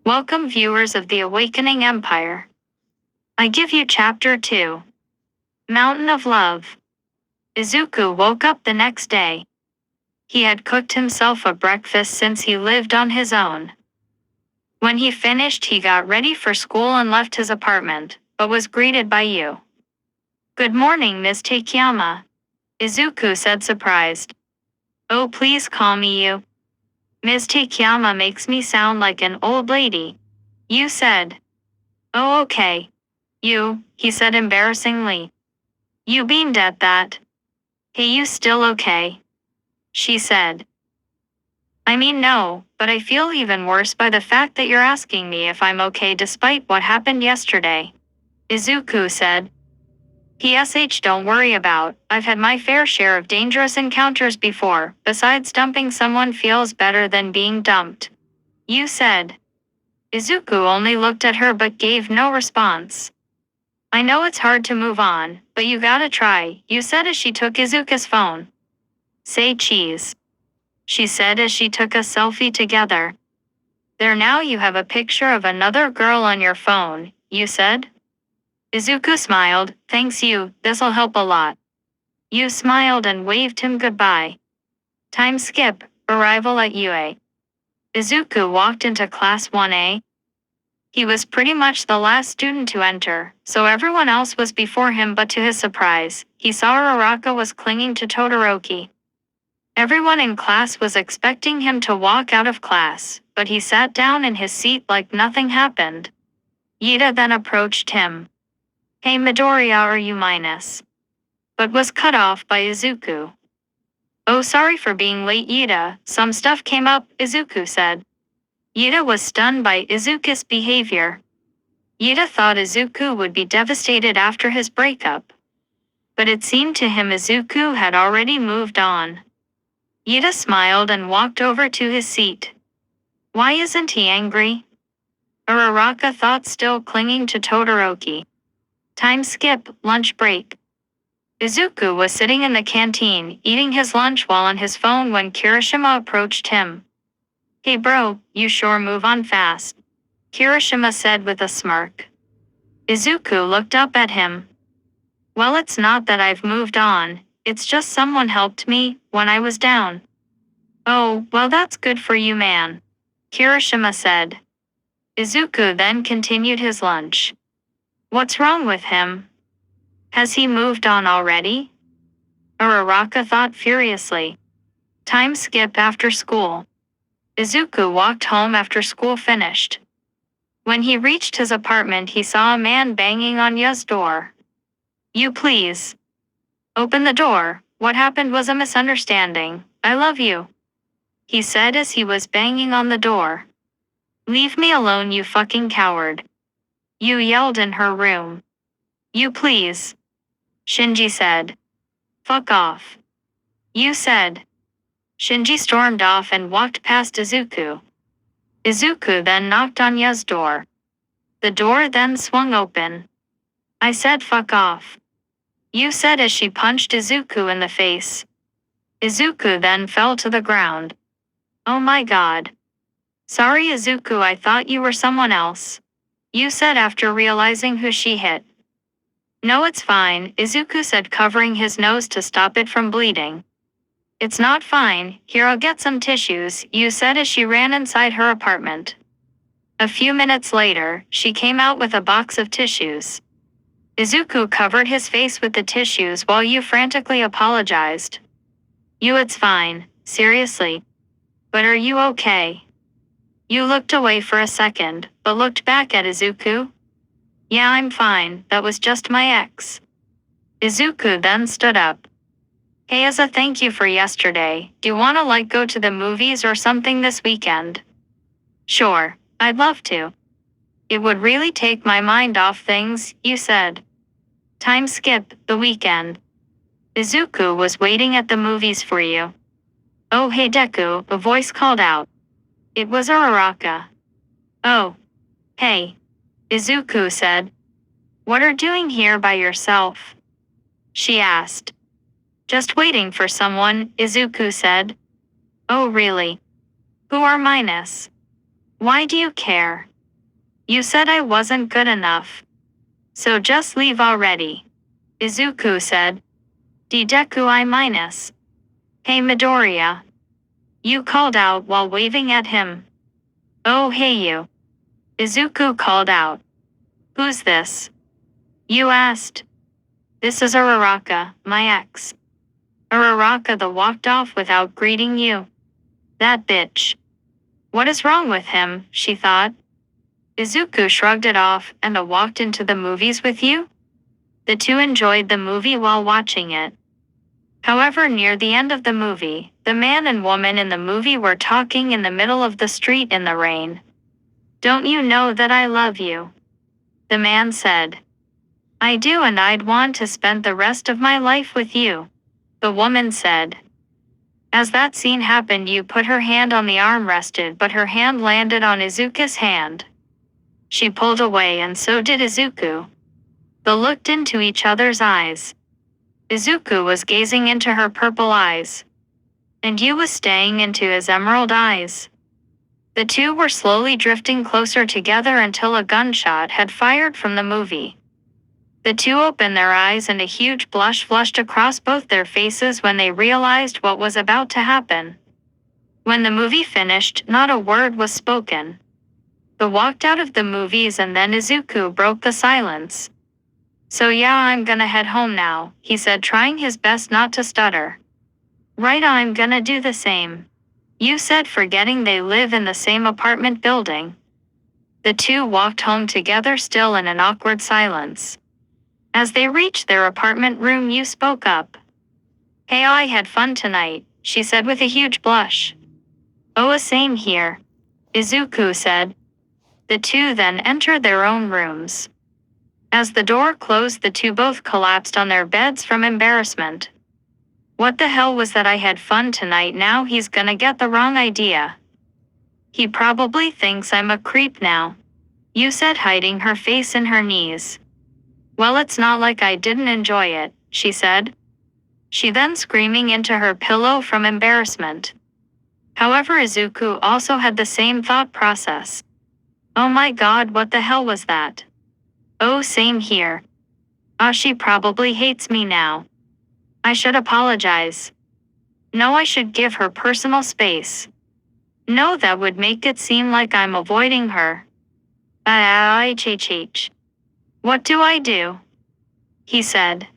Welcome viewers of the Awakening Empire. I give you Chapter 2. Mountain of Love. Izuku woke up the next day. He had cooked himself a breakfast since he lived on his own. When he finished, he got ready for school and left his apartment, but was greeted by Yu. "Good morning, Ms. Takeyama," Izuku said, surprised. "Oh, please call me Yu. Ms. Takeyama makes me sound like an old lady," Yu said. "Oh, okay. Yu," he said embarrassingly. Yu beamed at that. "Hey, you still okay?" she said. "I mean, no, but I feel even worse by the fact that you're asking me if I'm okay despite what happened yesterday," Izuku said. "PSH, don't worry about. I've had my fair share of dangerous encounters before. Besides, dumping someone feels better than being dumped," Yu said. Izuku only looked at her but gave no response. "I know it's hard to move on, but you gotta try," Yu said as she took Izuku's phone. "Say cheese," she said as she took a selfie together. "There, now you have a picture of another girl on your phone," Yu said. Izuku smiled. "Thanks, Yu, this'll help a lot." Yu smiled and waved him goodbye. Time skip, arrival at UA. Izuku walked into Class 1A. He was pretty much the last student to enter, so everyone else was before him, but to his surprise, he saw Araraka was clinging to Todoroki. Everyone in class was expecting him to walk out of class, but he sat down in his seat like nothing happened. Ida then approached him. "Hey Midoriya, are you minus?" But was cut off by Izuku. "Oh, sorry for being late, Ida, some stuff came up," Izuku said. Ida was stunned by Izuku's behavior. Ida thought Izuku would be devastated after his breakup. But it seemed to him Izuku had already moved on. Ida smiled and walked over to his seat. Why isn't he angry? Araraka thought, still clinging to Todoroki. Time skip, lunch break. Izuku was sitting in the canteen, eating his lunch while on his phone when Kirishima approached him. "Hey bro, you sure move on fast," Kirishima said with a smirk. Izuku looked up at him. "Well, it's not that I've moved on, it's just someone helped me when I was down." "Oh, well, that's good for you, man," Kirishima said. Izuku then continued his lunch. What's wrong with him? Has he moved on already? Araraka thought furiously. Time skip, after school. Izuku walked home after school finished. When he reached his apartment, he saw a man banging on Yu's door. "You please open the door. What happened was a misunderstanding. I love you," he said as he was banging on the door. "Leave me alone, you fucking coward," Yu yelled in her room. "You please," Shinji said. "Fuck off," Yu said. Shinji stormed off and walked past Izuku. Izuku then knocked on Yu's door. The door then swung open. "I said fuck off," Yu said as she punched Izuku in the face. Izuku then fell to the ground. "Oh my god. Sorry Izuku, I thought you were someone else," Yu said after realizing who she hit. "No, it's fine," Izuku said, covering his nose to stop it from bleeding. "It's not fine, here, I'll get some tissues," Yu said as she ran inside her apartment. A few minutes later, she came out with a box of tissues. Izuku covered his face with the tissues while Yu frantically apologized. "Yu, it's fine, seriously. But are you okay?" Yu looked away for a second, but looked back at Izuku. "Yeah, I'm fine, that was just my ex." Izuku then stood up. "Hey, as a thank you for yesterday, do you wanna go to the movies or something this weekend?" "Sure, I'd love to. It would really take my mind off things," Yu said. Time skip, the weekend. Izuku was waiting at the movies for you. "Oh, hey Deku," a voice called out. It was Araraka. "Oh. Hey," Izuku said. "What are you doing here by yourself?" she asked. "Just waiting for someone," Izuku said. "Oh really? Who are minus? Why do you care?" You said I wasn't good enough. So just leave already. Izuku said. Dedeku I minus. Hey Midoriya. You called out while waving at him. Oh hey you. Izuku called out. Who's this? You asked. This is Uraraka, my ex. Uraraka the walked off without greeting you. That bitch. What is wrong with him, she thought. Izuku shrugged it off and walked into the movies with you? The two enjoyed the movie while watching it. However, near the end of the movie, the man and woman in the movie were talking in the middle of the street in the rain. Don't you know that I love you? The man said. I do, and I'd want to spend the rest of my life with you. The woman said. As that scene happened, you put her hand on the armrest, but her hand landed on Izuku's hand. She pulled away and so did Izuku. They looked into each other's eyes. Izuku was gazing into her purple eyes. And Yu was staying into his emerald eyes. The two were slowly drifting closer together until a gunshot had fired from the movie. The two opened their eyes and a huge blush flushed across both their faces when they realized what was about to happen. When the movie finished, not a word was spoken. They walked out of the movies and then Izuku broke the silence. So yeah, I'm gonna head home now, he said, trying his best not to stutter. Right, I'm gonna do the same. You said, forgetting they live in the same apartment building. The two walked home together, still in an awkward silence. As they reached their apartment room, Yu spoke up. Hey, I had fun tonight, she said with a huge blush. Oh, same here, Izuku said. The two then entered their own rooms. As the door closed, the two both collapsed on their beds from embarrassment. What the hell was that? I had fun tonight, now he's gonna get the wrong idea. He probably thinks I'm a creep now, Yu said, hiding her face in her knees. Well, it's not like I didn't enjoy it, she said. She then screaming into her pillow from embarrassment. However, Izuku also had the same thought process. Oh my god, what the hell was that? Oh, same here. She probably hates me now. I should apologize. No, I should give her personal space. No, that would make it seem like I'm avoiding her. What do I do? He said.